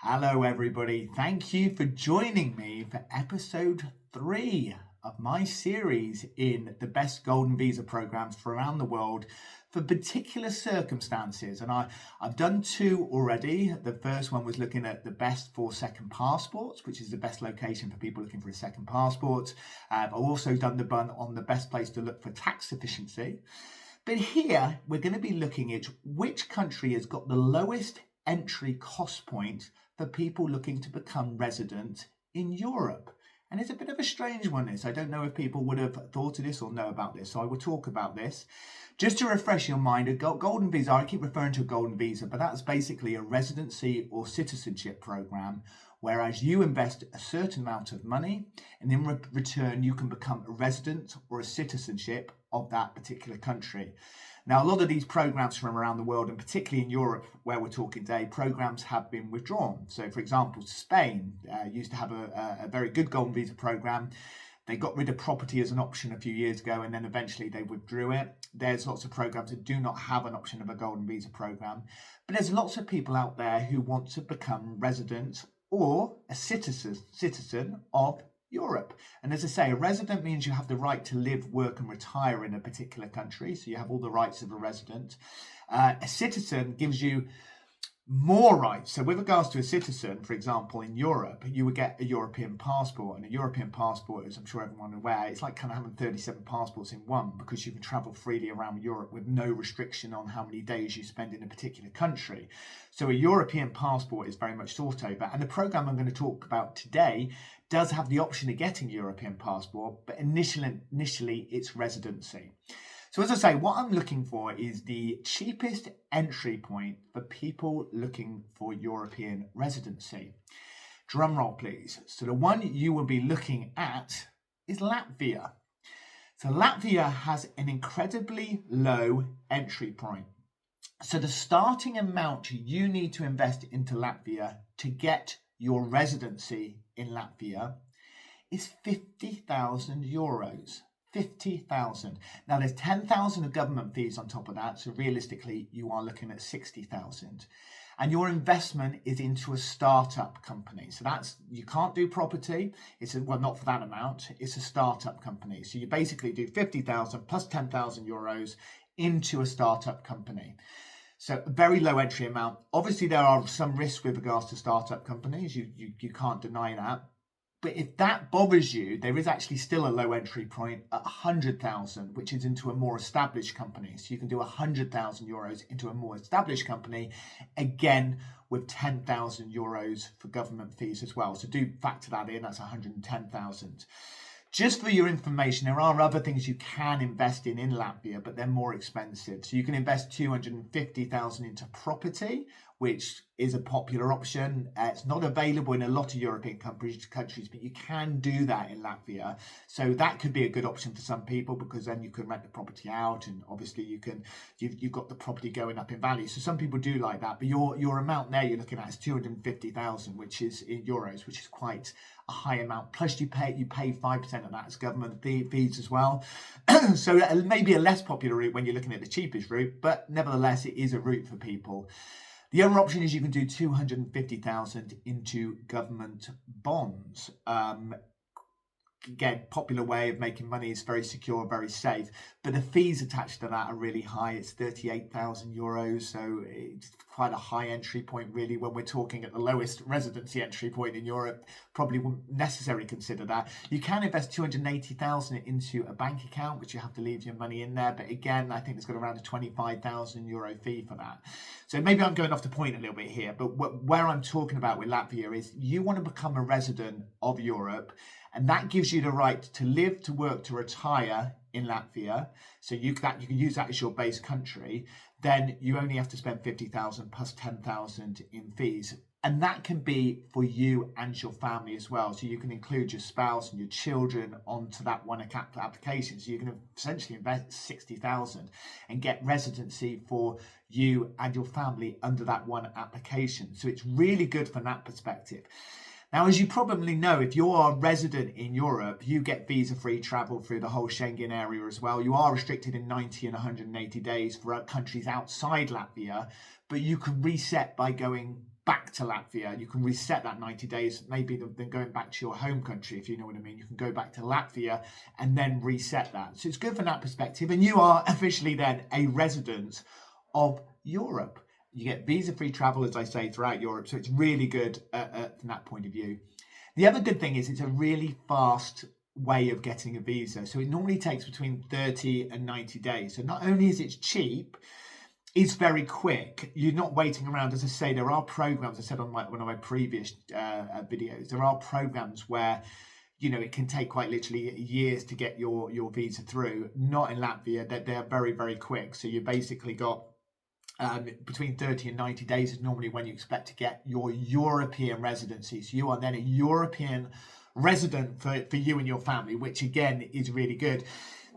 Hello, everybody. Thank you for joining me for episode 3 of my series in the best golden visa programs for around the world for particular circumstances. And I've done 2 already. The first one was looking at the best for second passports, which is the best location for people looking for a second passport. I've also done the one on the best place to look for tax efficiency. But here we're going to be looking at which country has got the lowest entry cost point for people looking to become resident in Europe. And it's a bit of a strange one, this. I don't know if people would have thought of this or know about this, so I will talk about this. Just to refresh your mind, a golden visa, I keep referring to a golden visa, but that's basically a residency or citizenship program, whereas you invest a certain amount of money and in return you can become a resident or a citizenship of that particular country. Now, a lot of these programs from around the world, and particularly in Europe, where we're talking today, programs have been withdrawn. So, for example, Spain used to have a very good golden visa program. They got rid of property as an option a few years ago, and then eventually they withdrew it. There's lots of programs that do not have an option of a golden visa program. But there's lots of people out there who want to become resident or a citizen of Europe. And as I say, a resident means you have the right to live, work and retire in a particular country. So you have all the rights of a resident. A citizen gives you more rights. So with regards to a citizen, for example, in Europe, you would get a European passport. And a European passport, as I'm sure everyone is aware, it's like kind of having 37 passports in one, because you can travel freely around Europe with no restriction on how many days you spend in a particular country. So a European passport is very much sought over. And the program I'm going to talk about today does have the option of getting a European passport, but initially it's residency. So as I say, what I'm looking for is the cheapest entry point for people looking for European residency. Drum roll, please. So the one you will be looking at is Latvia. So Latvia has an incredibly low entry point. So the starting amount you need to invest into Latvia to get your residency in Latvia is 50,000 euros. 50,000. Now there's 10,000 of government fees on top of that. So realistically, you are looking at 60,000. And your investment is into a startup company. So that's, you can't do property. Well, not for that amount. It's a startup company. So you basically do 50,000 plus 10,000 euros into a startup company. So a very low entry amount. Obviously, there are some risks with regards to startup companies. You can't deny that. But if that bothers you, there is actually still a low entry point at 100,000, which is into a more established company. So you can do 100,000 euros into a more established company, again, with 10,000 euros for government fees as well. So do factor that in, that's 110,000. Just for your information, there are other things you can invest in Latvia, but they're more expensive. So you can invest 250,000 into property, which is a popular option. It's not available in a lot of European countries, but you can do that in Latvia. So that could be a good option for some people, because then you can rent the property out, and obviously you've got the property going up in value. So some people do like that, but your amount there you're looking at is 250,000, which is in euros, which is quite a high amount. Plus you pay 5% of that as government fees as well. So maybe a less popular route when you're looking at the cheapest route, but nevertheless it is a route for people. The other option is you can do 250,000 into government bonds. Again, popular way of making money, is very secure, very safe, but the fees attached to that are really high. It's 38,000 euros, so it's quite a high entry point really. When we're talking at the lowest residency entry point in Europe, probably wouldn't necessarily consider that. You can invest 280,000 into a bank account, which you have to leave your money in there, but again, I think it's got around a 25,000 euro fee for that. So maybe I'm going off the point a little bit here, but where I'm talking about with Latvia is you want to become a resident of Europe, and that gives you the right to live, to work, to retire in Latvia. So you can use that as your base country. Then you only have to spend 50,000 plus 10,000 in fees. And that can be for you and your family as well. So you can include your spouse and your children onto that one application. So you can essentially invest 60,000 and get residency for you and your family under that one application. So it's really good from that perspective. Now, as you probably know, if you're a resident in Europe, you get visa-free travel through the whole Schengen area as well. You are restricted in 90 and 180 days for countries outside Latvia, but you can reset by going back to Latvia. You can reset that 90 days, maybe then going back to your home country, if you know what I mean. You can go back to Latvia and then reset that. So it's good from that perspective. And you are officially then a resident of Europe. You get visa-free travel, as I say, throughout Europe. So it's really good from that point of view. The other good thing is it's a really fast way of getting a visa. So it normally takes between 30 and 90 days. So not only is it cheap, it's very quick. You're not waiting around. As I say, there are programs, I said on one of my previous videos, there are programs where, you know, it can take quite literally years to get your visa through. Not in Latvia, that they're very, very quick. So you basically got between 30 and 90 days is normally when you expect to get your European residency. So you are then a European resident for you and your family, which again is really good.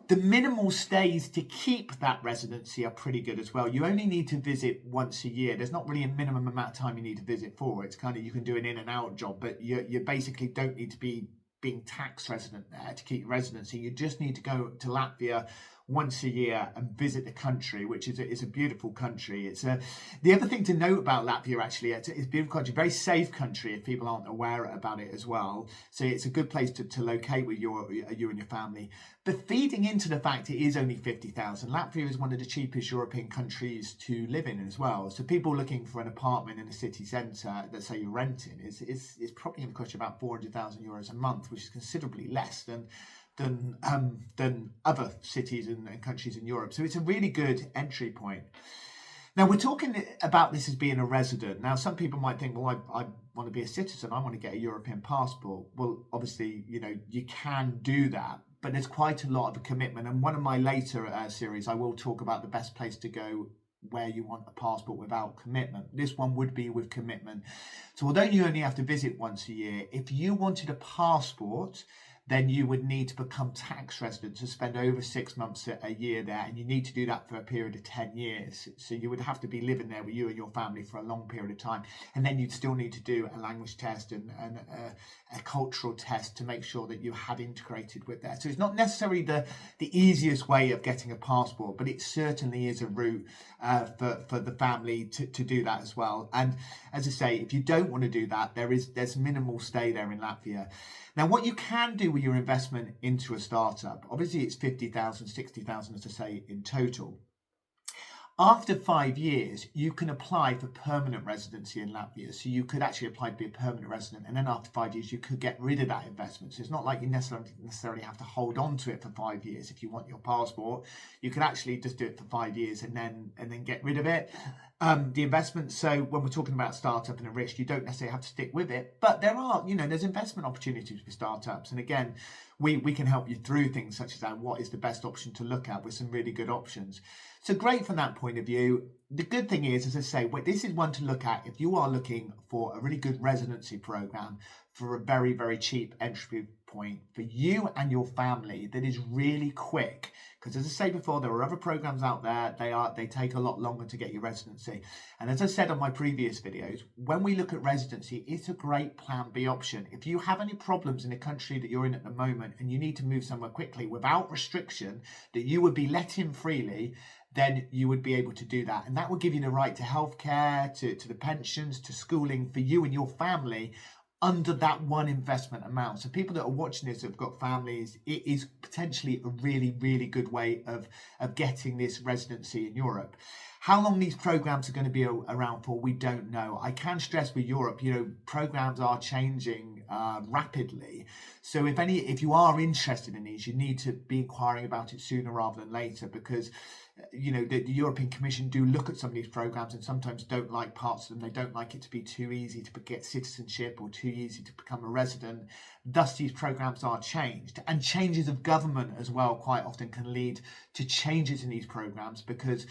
The minimal stays to keep that residency are pretty good as well. You only need to visit once a year. There's not really a minimum amount of time you need to visit for. It's kind of, you can do an in and out job, but you basically don't need to be being tax resident there to keep residency. You just need to go to Latvia once a year and visit the country, which is a beautiful country. It's the other thing to note about Latvia, actually, it's a beautiful country, very safe country if people aren't aware about it as well. So it's a good place to locate with you and your family. But feeding into the fact it is only 50,000, Latvia is one of the cheapest European countries to live in as well. So people looking for an apartment in a city centre that say you're renting is probably going to cost you about 400,000 euros a month, which is considerably less than other cities and countries in Europe. So it's a really good entry point. Now, we're talking about this as being a resident. Now, some people might think, well, I want to be a citizen. I want to get a European passport. Well, obviously, you know, you can do that, but there's quite a lot of a commitment. And one of my later series, I will talk about the best place to go where you want a passport without commitment. This one would be with commitment. So although you only have to visit once a year, if you wanted a passport, then you would need to become tax resident to spend over 6 months a year there, and you need to do that for a period of 10 years. So you would have to be living there with you and your family for a long period of time, and then you'd still need to do a language test and a cultural test to make sure that you had integrated with there. So it's not necessarily the easiest way of getting a passport, but it certainly is a route for the family to do that as well. And as I say, if you don't want to do that, there's minimal stay there in Latvia. Now, what you can do with your investment into a startup, obviously it's 50,000, 60,000, as I say, in total. After 5 years, you can apply for permanent residency in Latvia. So you could actually apply to be a permanent resident, and then after 5 years, you could get rid of that investment. So it's not like you necessarily have to hold on to it for 5 years. If you want your passport, you could actually just do it for 5 years and then get rid of it. The investment. So when we're talking about startup and a risk, you don't necessarily have to stick with it, but there's investment opportunities for startups. And again, we can help you through things such as that. What is the best option to look at with some really good options? So great from that point of view. The good thing is, as I say, this is one to look at if you are looking for a really good residency program for a very, very cheap entry point for you and your family that is really quick. Because as I say before, there are other programs out there. They take a lot longer to get your residency. And as I said on my previous videos, when we look at residency, it's a great plan B option. If you have any problems in the country that you're in at the moment and you need to move somewhere quickly without restriction, that you would be let in freely, then you would be able to do that. And that would give you the right to healthcare, to the pensions, to schooling for you and your family under that one investment amount. So people that are watching this have got families, it is potentially a really, really good way of getting this residency in Europe. How long these programs are going to be around for, we don't know. I can stress with Europe, programs are changing rapidly. So if you are interested in these, you need to be inquiring about it sooner rather than later, because the European Commission do look at some of these programs and sometimes don't like parts of them. They don't like it to be too easy to get citizenship or too easy to become a resident. Thus, these programs are changed, and changes of government as well quite often can lead to changes in these programs because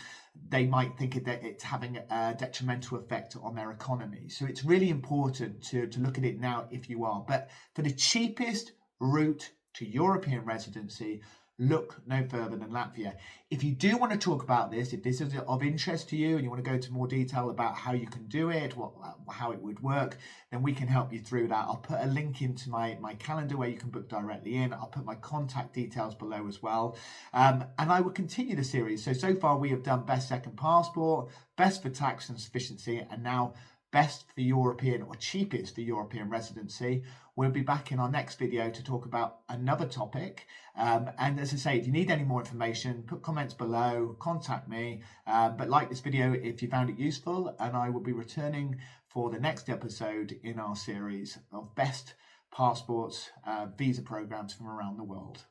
they might think that it's having a detrimental effect on their economy. So it's really important to look at it now if you are. But for the cheapest route to European residency, look no further than Latvia. If you do want to talk about this, if this is of interest to you and you want to go into more detail about how you can do it, how it would work, then we can help you through that. I'll put a link into my calendar where you can book directly in. I'll put my contact details below as well. And I will continue the series. So far we have done best second passport, best for tax and sufficiency, and now best for European or cheapest for European residency. We'll be back in our next video to talk about another topic. And as I say, if you need any more information, put comments below, contact me. But like this video if you found it useful, and I will be returning for the next episode in our series of best passports, visa programs from around the world.